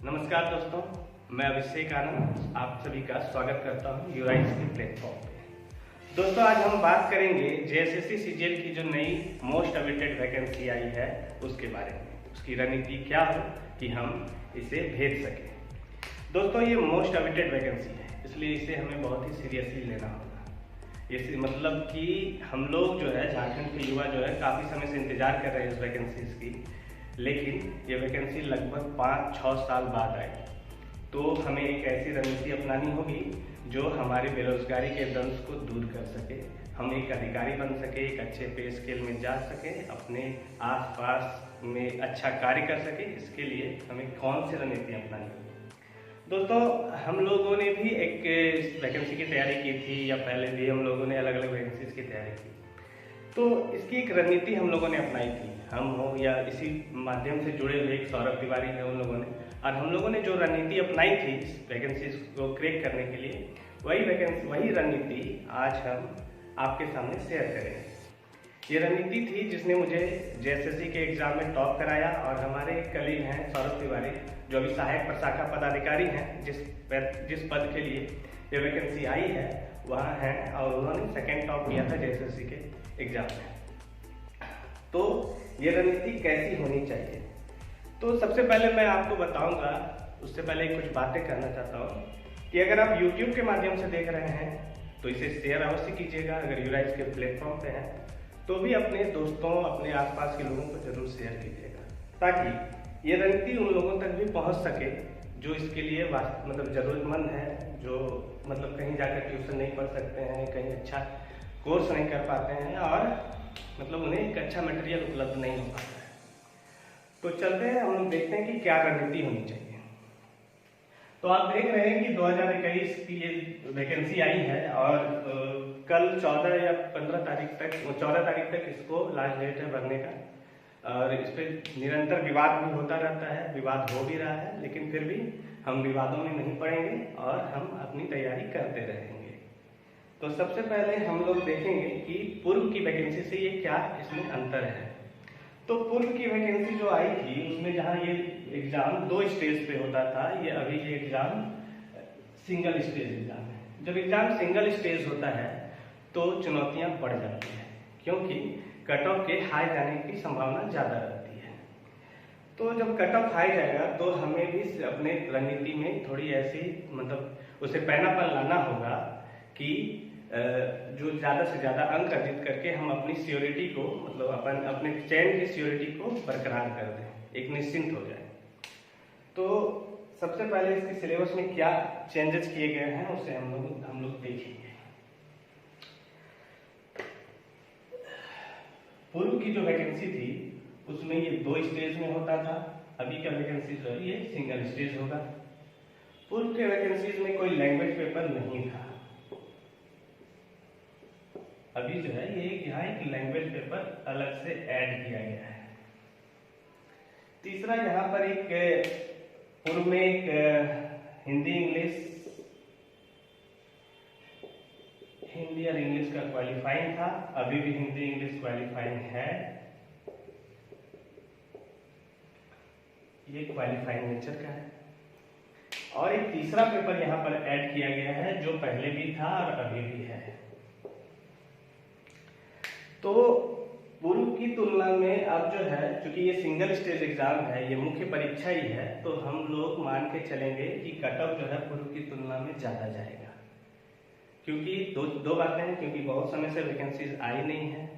नमस्कार दोस्तों, मैं अभिषेक आनंद आप सभी का स्वागत करता हूं यूराइट्स के प्लेटफॉर्म पे। दोस्तों, आज हम बात करेंगे जेएसएससी सीजीएल की जो नई मोस्ट अवेटेड वैकेंसी आई है उसके बारे में। उसकी रणनीति क्या हो कि हम इसे भेज सकें। दोस्तों, ये मोस्ट अवेटेड वैकेंसी है, इसलिए इसे हमें बहुत ही सीरियसली लेना होगा। इस मतलब कि हम लोग जो है झारखंड के युवा जो है काफ़ी समय से इंतजार कर रहे हैं इस वैकेंसीज की, लेकिन ये वैकेंसी लगभग 5-6 साल बाद आई। तो हमें एक ऐसी रणनीति अपनानी होगी जो हमारी बेरोजगारी के दंश को दूर कर सके, हम एक अधिकारी बन सके, एक अच्छे पे स्केल में जा सके, अपने आसपास में अच्छा कार्य कर सके। इसके लिए हमें कौन सी रणनीति अपनानी होगी? दोस्तों, हम लोगों ने भी एक वैकेंसी की तैयारी की थी, या पहले भी हम लोगों ने अलग अलग वैकेंसीज की तैयारी की। तो इसकी एक रणनीति हम लोगों ने अपनाई थी, हम हो या इसी माध्यम से जुड़े हुए एक सौरभ तिवारी है उन लोगों ने, और हम लोगों ने जो रणनीति अपनाई थी इस वैकेंसीज को क्रैक करने के लिए, वही रणनीति आज हम आपके सामने शेयर करेंगे। ये रणनीति थी जिसने मुझे जेएसएससी के एग्जाम में टॉप कराया, और हमारे कलीग हैं सौरभ तिवारी जो अभी सहायक प्रशाखा पदाधिकारी हैं, जिस पद के लिए ये वैकेंसी आई है वहाँ हैं, और उन्होंने सेकेंड टॉप किया था जेएसएससी के एग्जाम में। तो ये रणनीति कैसी होनी चाहिए, तो सबसे पहले मैं आपको बताऊंगा। उससे पहले कुछ बातें करना चाहता हूँ कि अगर आप YouTube के माध्यम से देख रहे हैं तो इसे शेयर अवश्य कीजिएगा। अगर यूराइट्स के प्लेटफॉर्म पे हैं तो भी अपने दोस्तों, अपने आसपास के लोगों को जरूर शेयर कीजिएगा, ताकि ये रणनीति उन लोगों तक भी पहुँच सके जो इसके लिए मतलब ज़रूरतमंद है, जो मतलब कहीं जाकर ट्यूशन नहीं पढ़ सकते हैं, कहीं अच्छा कोर्स नहीं कर पाते हैं, और मतलब उन्हें एक अच्छा मटेरियल उपलब्ध नहीं हो पाता है। तो चलते हैं, हम लोग देखते हैं कि क्या रणनीति होनी चाहिए। तो आप देख रहे हैं कि 2021 की ये वैकेंसी आई है, और कल 14 या 15 तारीख तक, 14 तारीख तक इसको लास्ट डेट है भरने का। और इस पर निरंतर विवाद भी होता रहता है, विवाद हो भी रहा है, लेकिन फिर भी हम विवादों में नहीं पड़ेंगे और हम अपनी तैयारी करते रहेंगे। तो सबसे पहले हम लोग देखेंगे कि पूर्व की वैकेंसी से ये क्या इसमें अंतर है। तो पूर्व की वैकेंसी जो आई थी उसमें जहाँ ये एग्जाम 2 स्टेज पे होता था, अभी ये एग्जाम सिंगल स्टेज एग्जाम है। जब एग्जाम सिंगल स्टेज होता है तो चुनौतियाँ बढ़ जाती हैं, क्योंकि कट ऑफ के हाई जाने की संभावना ज़्यादा रहती है। तो जब कट ऑफ हाई जाएगा तो हमें भी अपने रणनीति में थोड़ी ऐसी मतलब उसे पैनापन लाना होगा कि जो ज़्यादा से ज़्यादा अंक अर्जित करके हम अपनी सियोरिटी को, मतलब अपने चयन की सियोरिटी को बरकरार कर दें, एक निश्चिंत हो जाए। तो सबसे पहले इसके सिलेबस में क्या चेंजेस किए गए हैं उसे हम लोग देखेंगे। पूर्व की जो वैकेंसी थी उसमें ये 2 स्टेज में होता था, अभी का वैकेंसी जो है ये सिंगल स्टेज होगा। पूर्व के वैकेंसीज में कोई लैंग्वेज पेपर नहीं था, अभी जो है ये यहाँ एक लैंग्वेज पेपर अलग से ऐड किया गया है। तीसरा, यहाँ पर एक पूर्व में एक हिंदी और इंग्लिश का क्वालिफाइंग था, अभी भी हिंदी इंग्लिश क्वालिफाइंग है, ये क्वालिफाइंग नेचर का है। और एक तीसरा पेपर यहाँ पर ऐड किया गया है जो पहले भी था और अभी भी है। तो पूर्व की तुलना में अब जो है, चूंकि ये सिंगल स्टेज एग्जाम है, ये मुख्य परीक्षा ही है, तो हम लोग मान के चलेंगे कि कट ऑफ जो है पूर्व की तुलना में ज़्यादा जाएगा। क्योंकि दो बातें हैं, क्योंकि बहुत समय से वैकेंसीज आई नहीं है,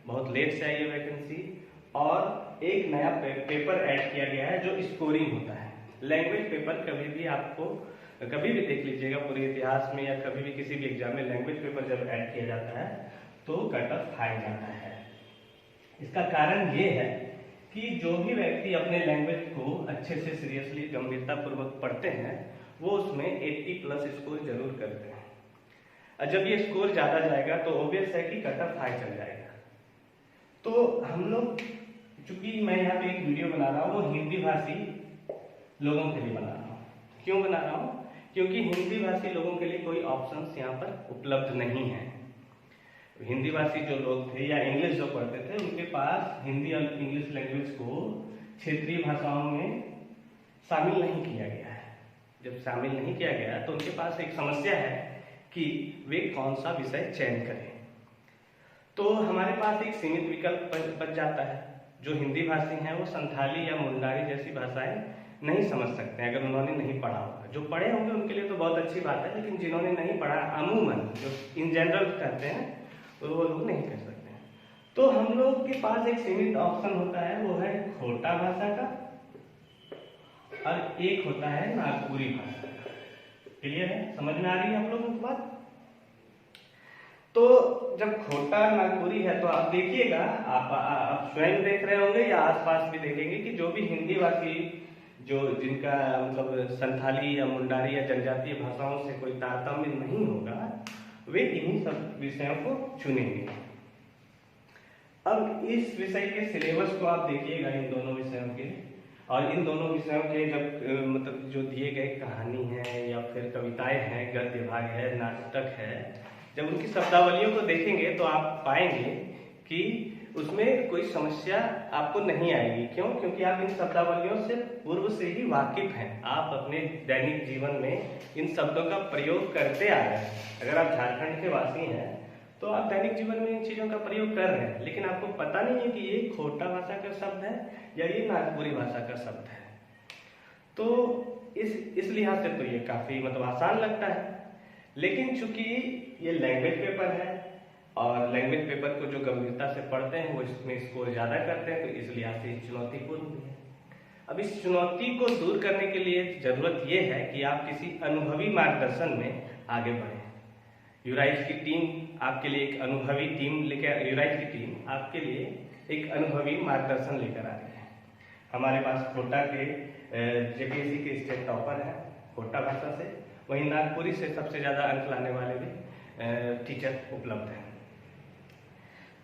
बहुत लेट से आई है वैकेंसी, और एक नया पेपर ऐड किया गया है जो स्कोरिंग होता है। लैंग्वेज पेपर कभी भी आपको कभी भी देख लीजिएगा पूरे इतिहास में, या कभी भी किसी भी एग्जाम में लैंग्वेज पेपर जब ऐड किया जाता है तो कट ऑफ हाई जाता है। इसका कारण ये है कि जो भी व्यक्ति अपने लैंग्वेज को अच्छे से सीरियसली गंभीरता पूर्वक पढ़ते हैं वो उसमें 80+ स्कोर जरूर करते हैं, और जब ये स्कोर ज़्यादा जाएगा तो ऑब्वियस है कि कट ऑफ हाई चल जाएगा। तो हम लोग, चूंकि मैं यहाँ पे एक वीडियो बना रहा हूँ वो हिंदी भाषी लोगों के लिए बना रहा हूँ। क्यों बना रहा हूँ? क्योंकि हिंदी भाषी लोगों के लिए कोई ऑप्शंस यहाँ पर उपलब्ध नहीं है। हिंदी भाषी जो लोग थे या इंग्लिश जो पढ़ते थे उनके पास हिंदी और इंग्लिश लैंग्वेज को क्षेत्रीय भाषाओं में शामिल नहीं किया गया है। जब शामिल नहीं किया गया तो उनके पास एक समस्या है कि वे कौन सा विषय चयन करें। तो हमारे पास एक सीमित विकल्प बच जाता है। जो हिंदी भाषी हैं वो संथाली या मुंडारी जैसी भाषाएं नहीं समझ सकते हैं अगर उन्होंने नहीं पढ़ा होगा। जो पढ़े होंगे उनके लिए तो बहुत अच्छी बात है, लेकिन जिन्होंने नहीं पढ़ा अमूमन जो इन जनरल कहते हैं तो वो लोग नहीं कर सकते हैं। तो हम लोग के पास एक सीमित ऑप्शन होता है, वो है खोटा भाषा का, और एक होता है नागपुरी भाषा का। क्लियर है? समझ में आ रही है आप लोगों को बात? तो जब खोटा नागपुरी है तो आप देखिएगा, आप स्वयं देख रहे होंगे या आसपास भी देखेंगे कि जो भी हिंदी भाषी जो जिनका मतलब संथाली या मुंडारी या जनजातीय भाषाओं से कोई तारतम्य नहीं होगा, वे इन्हीं सब विषयों को चुनेंगे। अब इस विषय के सिलेबस को आप देखिएगा इन दोनों विषयों के, और इन दोनों विषयों के जब मतलब जो दिए गए कहानी है या फिर कविताएं हैं, गद्य भाग है, नाटक है, जब उनकी शब्दावलियों को देखेंगे तो आप पाएंगे कि उसमें कोई समस्या आपको नहीं आएगी। क्यों? क्योंकि आप इन शब्दावलियों से पूर्व से ही वाकिफ हैं। आप अपने दैनिक जीवन में इन शब्दों का प्रयोग करते आ रहे हैं। अगर आप झारखंड के वासी हैं तो आप दैनिक जीवन में इन चीजों का प्रयोग कर रहे हैं, लेकिन आपको पता नहीं है कि ये खोटा भाषा का शब्द है या ये नागपुरी भाषा का शब्द है। तो इस लिहाज से तो ये काफी मतलब आसान लगता है, लेकिन चूंकि ये लैंग्वेज पेपर है और लैंग्वेज पेपर को जो गंभीरता से पढ़ते हैं वो इसमें स्कोर ज्यादा करते हैं, तो इस लिहाज से चुनौतीपूर्ण भी है। अब इस चुनौती को दूर करने के लिए जरूरत ये है कि आप किसी अनुभवी मार्गदर्शन में आगे बढ़ें। यूराइज की टीम आपके लिए एक अनुभवी टीम लेकर यूराइज की टीम आपके लिए एक अनुभवी मार्गदर्शन लेकर आ रही है। हमारे पास खोटा के जेपीएससी के स्टेट टॉपर हैं खोटा भाषा से, वहीं नागपुरी से सबसे ज्यादा अंक लाने वाले भी टीचर उपलब्ध हैं।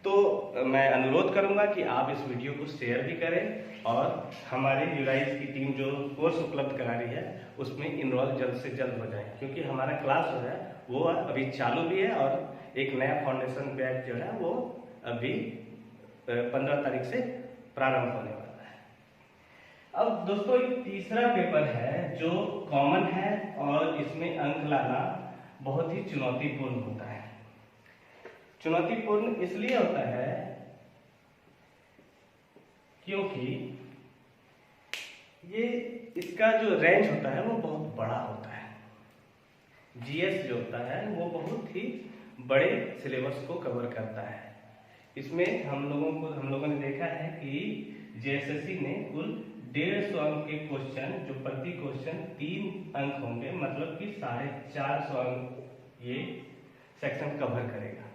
तो मैं अनुरोध करूंगा कि आप इस वीडियो को शेयर भी करें और हमारे यूराइज की टीम जो कोर्स उपलब्ध करा रही है उसमें इनरोल जल्द से जल्द हो जाए, क्योंकि हमारा क्लास जो है वो अभी चालू भी है और एक नया फाउंडेशन बैच जो है वो अभी 15 तारीख से प्रारंभ होने वाला है। अब दोस्तों एक तीसरा पेपर है जो कॉमन है और इसमें अंक लाना बहुत ही चुनौतीपूर्ण होता है। चुनौतीपूर्ण इसलिए होता है क्योंकि ये इसका जो रेंज होता है वो बहुत बड़ा होता है। जीएस जो होता है वो बहुत ही बड़े सिलेबस को कवर करता है। इसमें हम लोगों ने देखा है कि जेएसएससी ने कुल 150 अंक के क्वेश्चन, जो प्रति क्वेश्चन 3 अंक होंगे, मतलब कि 450 अंक ये सेक्शन कवर करेगा।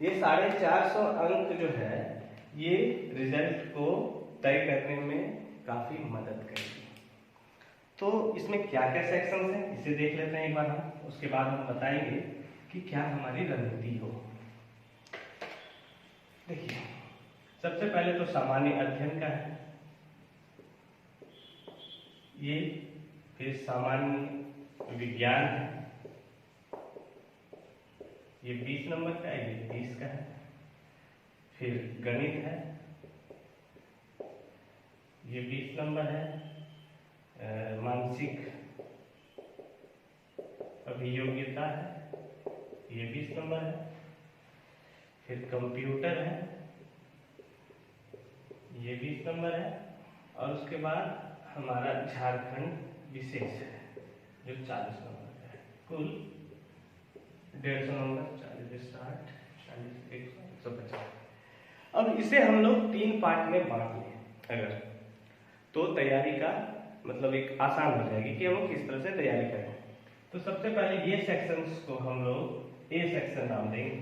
ये 450 अंक जो है ये रिजल्ट को तय करने में काफी मदद करेगी। तो इसमें क्या क्या सेक्शन हैं इसे देख लेते हैं एक बार हम, उसके बाद हम बताएंगे कि क्या हमारी रणनीति हो। देखिए सबसे पहले तो सामान्य अध्ययन का है ये, फिर सामान्य विज्ञान है ये 20 नंबर का है, ये 30 का है, फिर गणित है ये 20 नंबर है, मानसिक अभियोग्यता है ये 20 नंबर है, फिर कंप्यूटर है ये 20 नंबर है, और उसके बाद हमारा झारखंड विशेष है जो 40 नंबर का है। कुल 150 नंबर, 40, 60, 40, 150। अब इसे हम लोग 3 पार्ट में बांट लें अगर, तो तैयारी का मतलब एक आसान हो जाएगी कि हम किस तरह से तैयारी करें। तो सबसे पहले ये सेक्शंस को हम लोग ए सेक्शन नाम देंगे,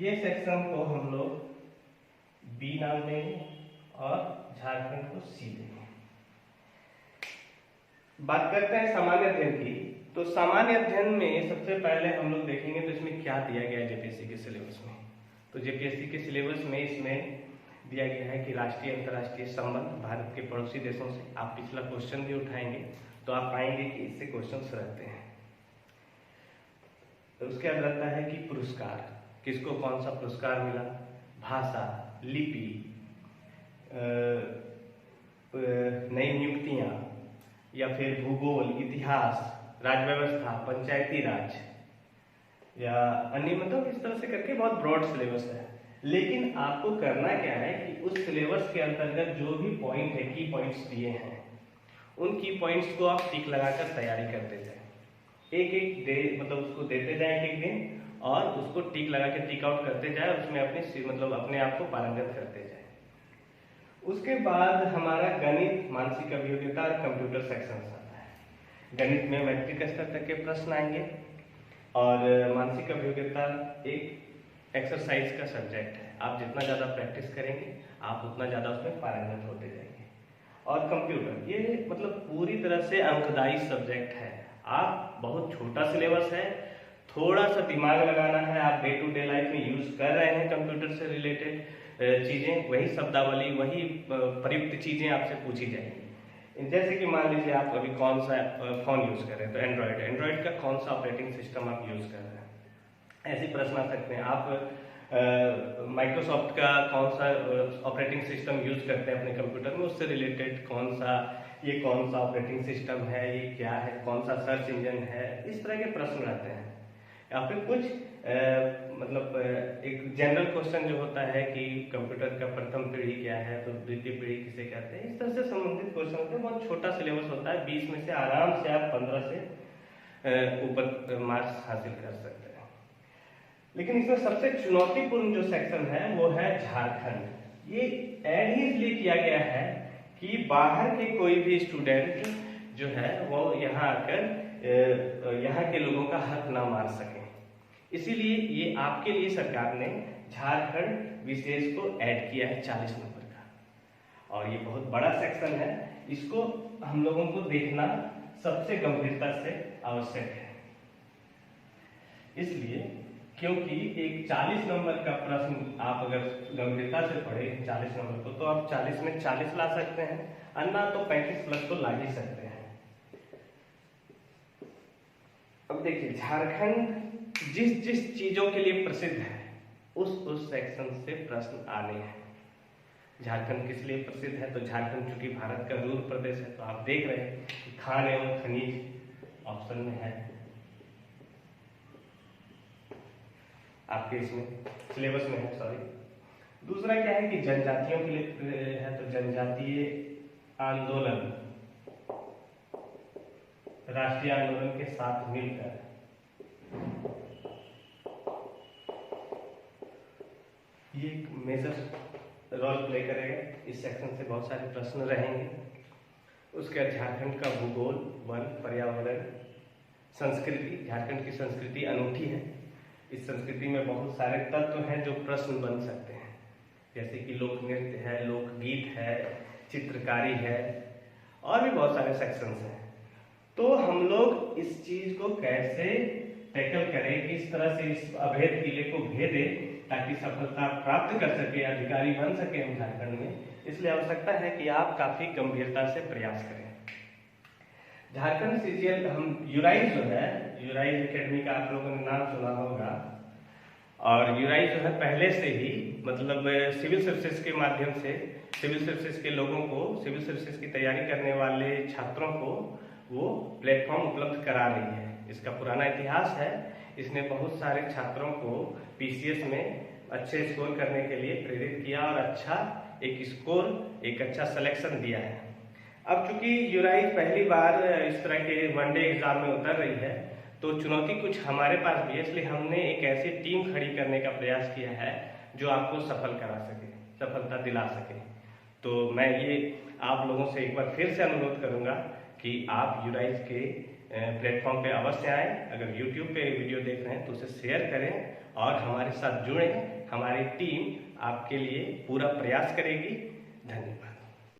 ये सेक्शन को हम लोग बी नाम देंगे और झारखंड को सी देंगे। बात करते हैं सामान्य अध्ययन की। तो सामान्य अध्ययन में सबसे पहले हम लोग देखेंगे तो इसमें क्या दिया गया है जेपीएससी के सिलेबस में। तो जेपीएससी के सिलेबस में इसमें दिया गया है कि राष्ट्रीय अंतर्राष्ट्रीय संबंध भारत के पड़ोसी देशों से। आप पिछला क्वेश्चन भी उठाएंगे तो आप पाएंगे कि इससे क्वेश्चन रहते हैं। तो उसके बाद रहता है कि पुरस्कार, किसको कौन सा पुरस्कार मिला, भाषा, लिपि, नई नियुक्तियाँ या फिर भूगोल, इतिहास, राज्य व्यवस्था, पंचायती राज या अन्य, मतलब इस तरह से करके बहुत ब्रॉड सिलेबस है। लेकिन आपको करना क्या है कि उस सिलेबस के अंतर्गत जो भी पॉइंट है, की पॉइंट्स दिए हैं, उन की पॉइंट्स को आप टिक लगाकर तैयारी करते जाए। एक एक डे मतलब उसको देते जाए एक दिन, और उसको टिक लगा के टिक आउट करते जाए, उसमें मतलब अपने आप को पारंगत करते जाए। उसके बाद हमारा गणित, मानसिक अभियोग्यता और कंप्यूटर सेक्शन आता है। गणित में मैट्रिक स्तर तक के प्रश्न आएंगे और मानसिक अभियोग्यता एक एक्सरसाइज का सब्जेक्ट है। आप जितना ज़्यादा प्रैक्टिस करेंगे आप उतना ज़्यादा उसमें पारंगत होते जाएंगे। और कंप्यूटर ये मतलब पूरी तरह से अंकदायी सब्जेक्ट है। आप बहुत छोटा सिलेबस है, थोड़ा सा दिमाग लगाना है। आप डे टू डे लाइफ में यूज कर रहे हैं कंप्यूटर से रिलेटेड चीजें, वही शब्दावली, वही प्रयुक्त चीजें आपसे पूछी जाएंगी। जैसे कि मान लीजिए आप अभी कौन सा फोन यूज कर रहे हैं, तो एंड्रॉयड का कौन सा ऑपरेटिंग सिस्टम आप यूज कर रहे हैं, ऐसे प्रश्न आ सकते हैं। आप माइक्रोसॉफ्ट का कौन सा ऑपरेटिंग सिस्टम यूज करते हैं अपने कंप्यूटर में, उससे रिलेटेड कौन सा ऑपरेटिंग सिस्टम है, ये क्या है, कौन सा सर्च इंजन है, इस तरह के प्रश्न रहते हैं। या फिर कुछ मतलब एक जनरल क्वेश्चन जो होता है कि कंप्यूटर का प्रथम पीढ़ी क्या है, तो द्वितीय पीढ़ी किसे कहते हैं, इस तरह से संबंधित क्वेश्चन होते हैं। बहुत छोटा सिलेबस होता है, 20 में से आराम से आप 15 से ऊपर मार्क्स हासिल कर सकते हैं। लेकिन इसमें सबसे चुनौतीपूर्ण जो सेक्शन है वो है झारखंड। ये ऐड ही इसलिए किया गया है कि बाहर के कोई भी स्टूडेंट जो है वो यहाँ आकर यहाँ के लोगों का हक ना मार सके, इसीलिए ये आपके लिए सरकार ने झारखंड विशेष को ऐड किया है 40 नंबर का। और ये बहुत बड़ा सेक्शन है, इसको हम लोगों को देखना सबसे गंभीरता से आवश्यक है। इसलिए क्योंकि एक 40 नंबर का प्रश्न आप अगर गंभीरता से पढ़े 40 नंबर को, तो आप 40 में 40 ला सकते हैं, अन्ना तो 35 प्लस तो ला ही सकते हैं। अब देखिए झारखंड जिस जिस चीजों के लिए प्रसिद्ध है उस सेक्शन से प्रश्न आने हैं। झारखंड किस लिए प्रसिद्ध है, तो झारखंड चूंकि भारत का रूर प्रदेश है, तो आप देख रहे हैं कि खान एवं खनिज ऑप्शन में है आपके इसमें सिलेबस में है, सॉरी। दूसरा क्या है कि जनजातियों के लिए है, तो जनजातीय आंदोलन, राष्ट्रीय आंदोलन के साथ मिलकर ये एक मेजर रोल प्ले करेगा। इस सेक्शन से बहुत सारे प्रश्न रहेंगे। उसके बाद झारखंड का भूगोल, वन, पर्यावरण, संस्कृति। झारखंड की संस्कृति अनूठी है। इस संस्कृति में बहुत सारे तत्व हैं जो प्रश्न बन सकते हैं, जैसे कि लोक नृत्य है, लोकगीत है, चित्रकारी है, और भी बहुत सारे सेक्शंस हैं। तो हम लोग इस चीज को कैसे टैकल करें, किस तरह से इस अभेद किले को भेदे ताकि सफलता प्राप्त कर सके, अधिकारी बन सके हम झारखंड में, इसलिए आवश्यकता है कि आप काफी गंभीरता से प्रयास करें। झारखंड सीजीएल हम यूराइज जो है, यूराइज एकेडमी का आप लोगों ने नाम सुना होगा, और यूराइज जो है पहले से ही मतलब सिविल सर्विसेज के माध्यम से सिविल सर्विसेज के लोगों को, सिविल सर्विसेज की तैयारी करने वाले छात्रों को वो प्लेटफॉर्म उपलब्ध करा रही है। इसका पुराना इतिहास है। इसने बहुत सारे छात्रों को पीसीएस में अच्छे स्कोर करने के लिए प्रेरित किया और अच्छा एक स्कोर, एक अच्छा सिलेक्शन दिया है। अब चूंकि यूराइज पहली बार इस तरह के वनडे एग्जाम में उतर रही है, तो चुनौती कुछ हमारे पास भी है, इसलिए हमने एक ऐसी टीम खड़ी करने का प्रयास किया है जो आपको सफल करा सके, सफलता दिला सके। तो मैं ये आप लोगों से एक बार फिर से अनुरोध करूंगा कि आप यूराइज के प्लेटफॉर्म पे अवश्य आए। अगर यूट्यूब पे वीडियो देख रहे हैं तो उसे शेयर करें और हमारे साथ जुड़ें। हमारी टीम आपके लिए पूरा प्रयास करेगी। धन्यवाद।